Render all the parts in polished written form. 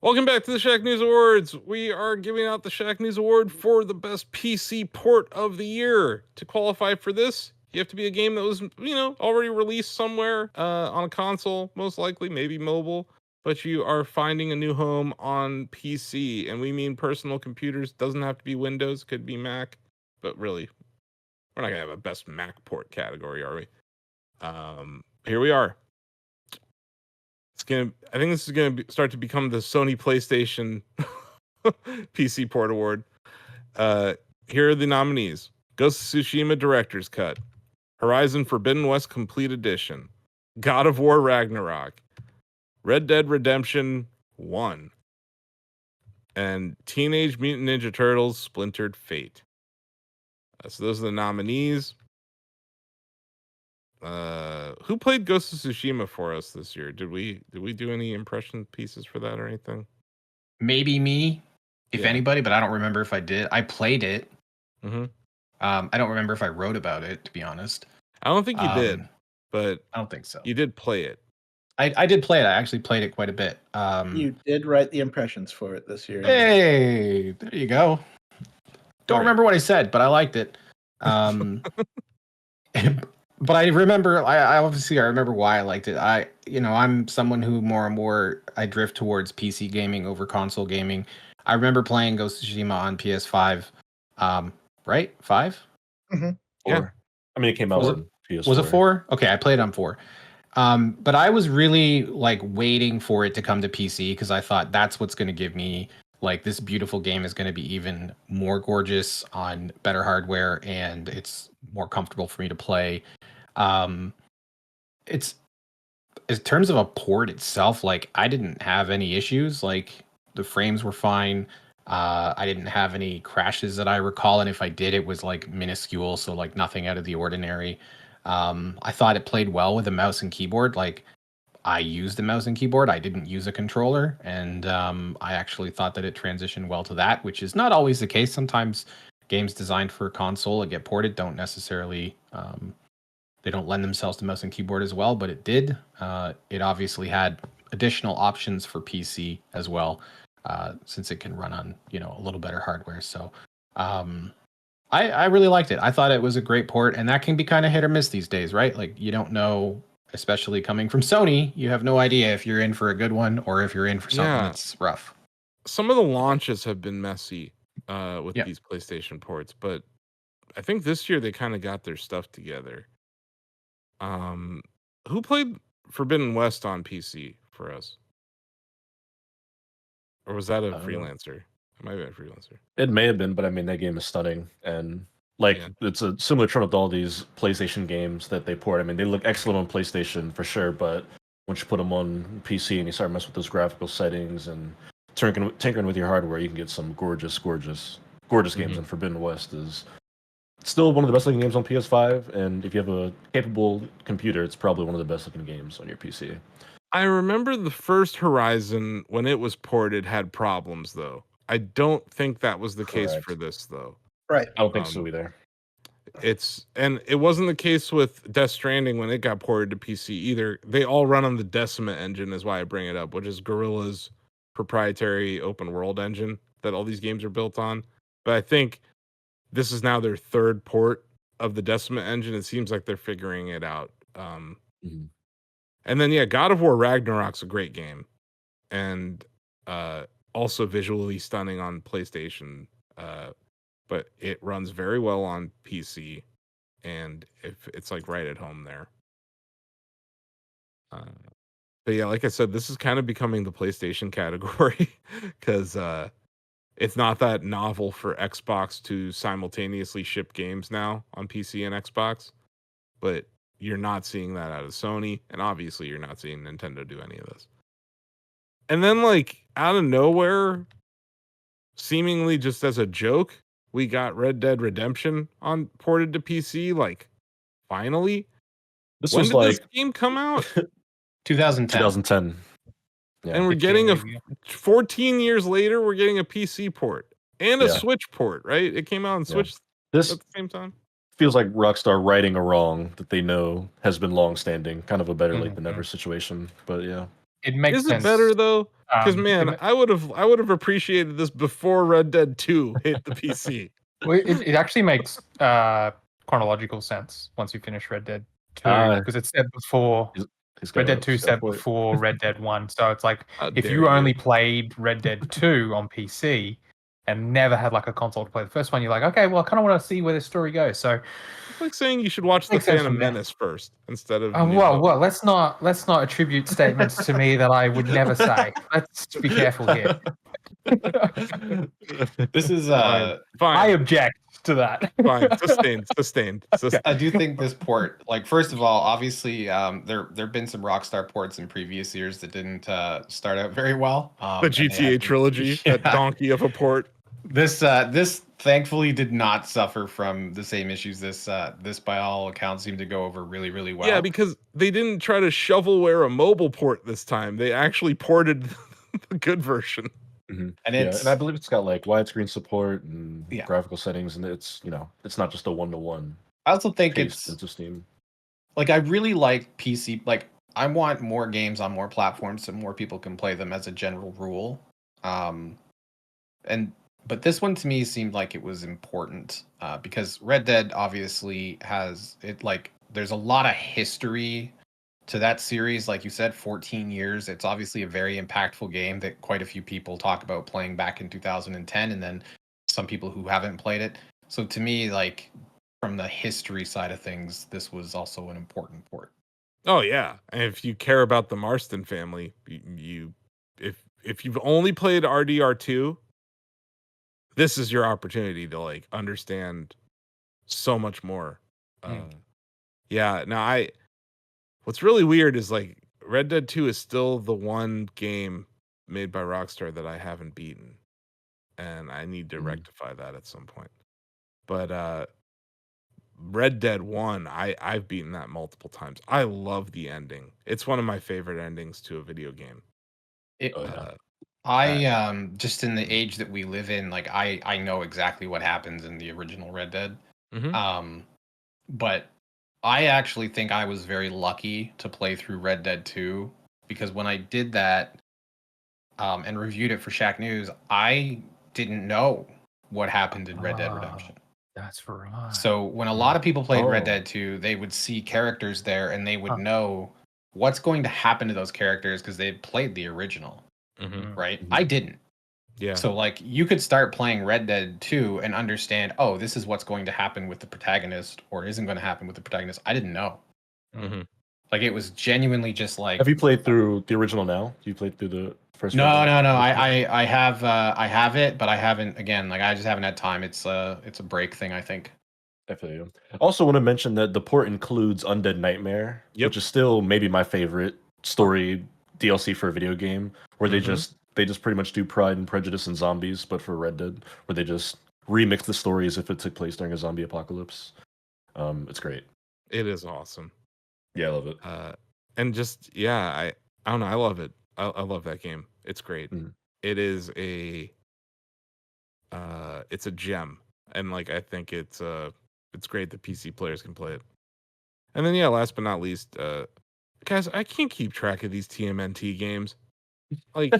Welcome back to the Shacknews Awards. We are giving out the Shacknews Award for the best PC port of the year. To qualify for this, you have to be a game that was, already released somewhere on a console, most likely, maybe mobile, but you are finding a new home on PC, and we mean personal computers. Doesn't have to be Windows, could be Mac, but really, we're not gonna have a best Mac port category, are we? Here we are. I think this is gonna start to become the Sony PlayStation PC Port Award. Here are the nominees: Ghost of Tsushima Director's Cut, Horizon Forbidden West Complete Edition, God of War Ragnarok, Red Dead Redemption 1, and Teenage Mutant Ninja Turtles Splintered Fate. So those are the nominees. Who played Ghost of Tsushima for us this year? Did we do any impression pieces for that or anything? Maybe me, if anybody, but I don't remember if I did. I played it. Mm-hmm. I don't remember if I wrote about it, to be honest. I don't think you did, but I don't think so. You did play it. I did play it. I actually played it quite a bit. You did write the impressions for it this year. Hey, there you go. Don't remember what I said, but I liked it. But I remember, I remember why I liked it. I'm someone who more and more I drift towards PC gaming over console gaming. I remember playing Ghost of Tsushima on PS5. Right? 5? Mm-hmm. Yeah. I mean, it came out on PS4. Was it 4? Okay, I played on 4. But I was really waiting for it to come to PC because I thought that's what's going to give me this beautiful game is going to be even more gorgeous on better hardware and it's more comfortable for me to play. It's in terms of a port itself, I didn't have any issues. The frames were fine. I didn't have any crashes that I recall, and if I did, it was minuscule, so nothing out of the ordinary. I thought it played well with a mouse and keyboard. I used a mouse and keyboard. I didn't use a controller, and I actually thought that it transitioned well to that, which is not always the case. Sometimes games designed for console and get ported don't necessarily they don't lend themselves to mouse and keyboard as well, but it did. It obviously had additional options for PC as well, since it can run on a little better hardware. So I really liked it. I thought it was a great port, and that can be kind of hit or miss these days, right? You don't know, especially coming from Sony, you have no idea if you're in for a good one or if you're in for something that's rough. Some of the launches have been messy with these PlayStation ports, but I think this year they kind of got their stuff together. Who played Forbidden West on PC for us? Or was that a freelancer? It might have been a freelancer. It may have been, but I mean, that game is stunning. And it's a similar trend with all these PlayStation games that they port. I mean, they look excellent on PlayStation for sure, but once you put them on PC and you start messing with those graphical settings and tinkering with your hardware, you can get some gorgeous games. And Forbidden West is still one of the best looking games on PS5. And if you have a capable computer, it's probably one of the best looking games on your PC. I remember the first Horizon, when it was ported, had problems, though. I don't think that was the case for this, though. Right. I don't think so either. And it wasn't the case with Death Stranding when it got ported to PC either. They all run on the Decima engine, is why I bring it up, which is Guerrilla's proprietary open world engine that all these games are built on. But I think this is now their third port of the Decima engine. It seems like they're figuring it out. And then, God of War Ragnarok's a great game. And also visually stunning on PlayStation. But it runs very well on PC. And it's right at home there. But yeah, like I said, this is kind of becoming the PlayStation category. Because it's not that novel for Xbox to simultaneously ship games now on PC and Xbox. But you're not seeing that out of Sony, and obviously you're not seeing Nintendo do any of this. And then, out of nowhere, seemingly just as a joke, we got Red Dead Redemption ported to PC. Finally, when did this game come out? 2010. Yeah. And we're getting 14 years later, we're getting a PC port and a Switch port, right? It came out on Switch at the same time. Feels like Rockstar righting a wrong that they know has been long-standing, kind of a better late than never situation. But yeah, it makes Is it sense. better though? Because It man, ma- I would have appreciated this before Red Dead 2 hit the PC. well, it actually makes chronological sense once you finish Red Dead 2 Ah. because it's set before He's got Red Dead a 2 got a set point. before Red Dead 1. So it's like How if dare you only played Red Dead 2 on PC and never had like a console to play the first one, you're like, okay, well, I kind of want to see where this story goes. So It's like saying you should watch The Makes sense Phantom from there. Menace first instead of New well, Hope. well, let's not attribute statements to me that I would never say. Let's be careful here. This is Fine. I object to that. Fine. Sustained. I do think this port, like, first of all, obviously, there've been some Rockstar ports in previous years that didn't start out very well. The and they GTA had- trilogy, that Yeah. donkey of a port. This thankfully did not suffer from the same issues. This by all accounts seemed to go over really, really well. Yeah, because they didn't try to shovelware a mobile port this time. They actually ported the good version. Mm-hmm. And and I believe it's got like widescreen support and Yeah. graphical settings, and it's it's not just a 1-to-1 I also think paste it's into Steam. like I really like PC. Like I want more games on more platforms so more people can play them as a general rule. But this one to me seemed like it was important because Red Dead obviously has it. Like there's a lot of history to that series. Like you said, 14 years. It's obviously a very impactful game that quite a few people talk about playing back in 2010, and then some people who haven't played it. So to me, like from the history side of things, this was also an important port. Oh yeah, and if you care about the Marston family, if you've only played RDR2, this is your opportunity to like understand so much more. Yeah, now what's really weird is like Red Dead 2 is still the one game made by Rockstar that I haven't beaten, and I need to rectify that at some point. But Red Dead 1, I've beaten that multiple times. I love the ending. It's one of my favorite endings to a video game. I just in the age that we live in, like I know exactly what happens in the original Red Dead. But I actually think I was very lucky to play through Red Dead 2 because when I did that and reviewed it for Shacknews, I didn't know what happened in Red Dead Redemption. That's right. So when a lot of people played Red Dead 2, they would see characters there and they would know what's going to happen to those characters because they played the original, right? I didn't. Yeah. So like you could start playing Red Dead 2 and understand, oh, this is what's going to happen with the protagonist or isn't going to happen with the protagonist. I didn't know. Like it was genuinely just like. Have you played through the original now? You played through the first? No. I have it, but I haven't. Again, like I just haven't had time. It's a break thing, I think. I feel you. I also want to mention that the port includes Undead Nightmare, which is still maybe my favorite story DLC for a video game, where they just pretty much do Pride and Prejudice and zombies, but for Red Dead, where they just remix the story as if it took place during a zombie apocalypse. It's great. It is awesome. Yeah, I love it. And just I don't know, I love it. I love that game. It's great. It is it's a gem, and like I think it's great that PC players can play it. And then last but not least, guys, I can't keep track of these TMNT games. Like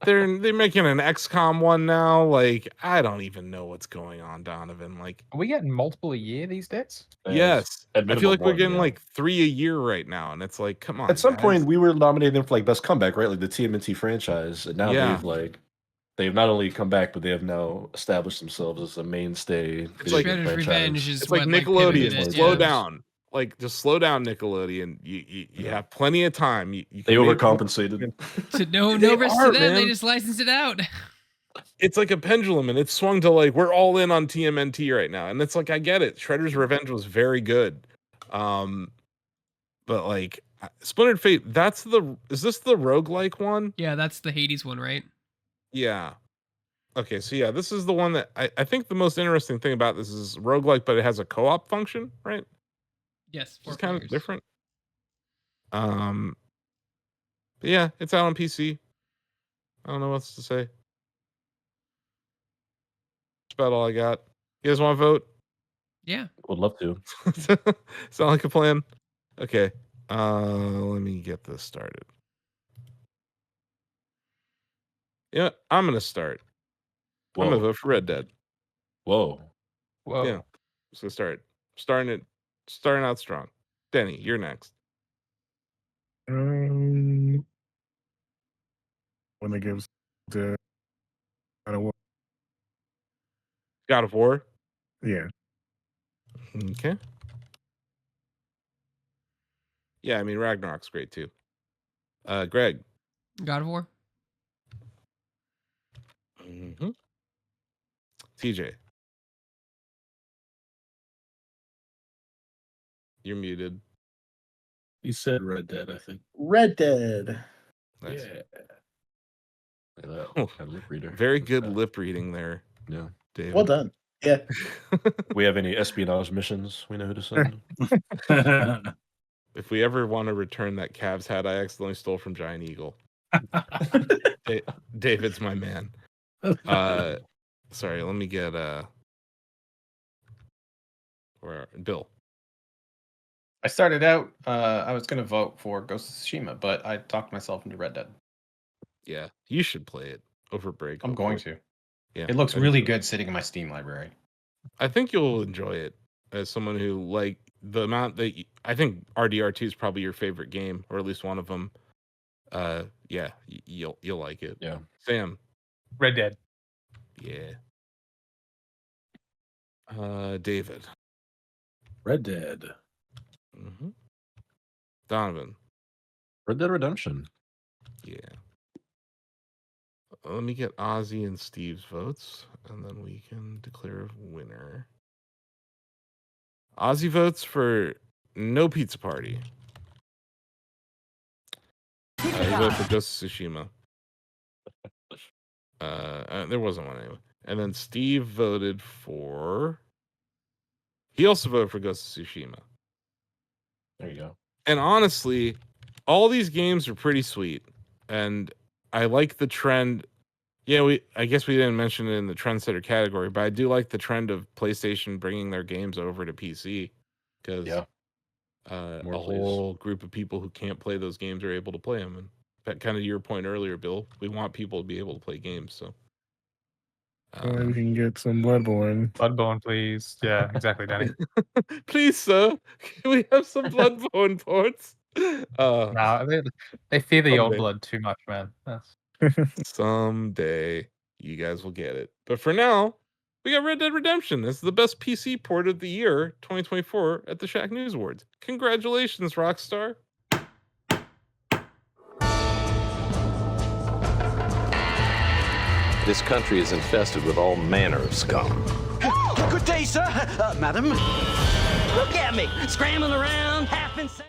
they're making an XCOM one now. Like I don't even know what's going on, Donovan. Like are we getting multiple a year these days? Yes. I feel like we're getting like 3 a year right now, and it's like, come on. At some guys. point, we were nominating them for like best comeback, right? Like the TMNT franchise, and now they've not only come back, but they have now established themselves as a mainstay. It's like Shredder's Revenge is it's what, like Nickelodeon. pivoted it, Slow down. Like just slow down, Nickelodeon. You have plenty of time. You they overcompensated. So no risk to them. They just licensed it out. It's like a pendulum, and it's swung to like we're all in on TMNT right now, and it's like I get it. Shredder's Revenge was very good, but like Splintered Fate. Is this the roguelike one? Yeah, that's the Hades one, right? Yeah. Okay, so this is the one that I think the most interesting thing about this is roguelike, but it has a co-op function, right? Yes, it's kind of different. But yeah, it's out on PC. I don't know what else to say. That's about all I got. You guys want to vote? Yeah. Would love to. Sound like a plan? Okay. Let me get this started. Yeah, I'm gonna start. I'm gonna Whoa. vote for Red Dead. Whoa. Whoa. Yeah. So starting out strong. Denny, you're next. When it gives to God of War. God of War. Yeah. Okay. Yeah, I mean Ragnarok's great too. Greg. God of War. Mm-hmm. TJ. You're muted. You said Red Dead, I think. Red Dead. Nice. Yeah. That lip reader. Very good lip reading there, Yeah. David. Well done. Yeah. We have any espionage missions? We know who to send. If we ever want to return that Cavs hat I accidentally stole from Giant Eagle, David's my man. Sorry, let me get Bill. I started out, I was going to vote for Ghost of Tsushima, but I talked myself into Red Dead. Yeah, you should play it over break. I'm going to. Yeah, It looks I really think- good sitting in my Steam library. I think you'll enjoy it as someone who like the amount that I think RDR2 is probably your favorite game, or at least one of them. Yeah, you'll like it. Yeah. Sam. Red Dead. Yeah. David. Red Dead. Mm-hmm. Donovan. Red Dead Redemption. Yeah. Let me get Ozzy and Steve's votes, and then we can declare a winner. Ozzy votes for No Pizza Party. He voted for Ghost of Tsushima. There wasn't one anyway. And then Steve voted for... He also voted for Ghost of Tsushima. There you go. And honestly, all these games are pretty sweet. And I like the trend. Yeah, I guess we didn't mention it in the trendsetter category, but I do like the trend of PlayStation bringing their games over to PC. Because a whole group of people who can't play those games are able to play them. And that kind of your point earlier, Bill. We want people to be able to play games. So we can get some Bloodborne. Bloodborne, please. Yeah, exactly, Danny. Please, sir, can we have some Bloodborne ports? No, they fear the old someday. blood too much, man. Someday you guys will get it. But for now, we got Red Dead Redemption. This is the best PC port of the year, 2024, at the Shacknews Awards. Congratulations, Rockstar. This country is infested with all manner of scum. Good day, sir. Madam. Look at me, scrambling around, half insane.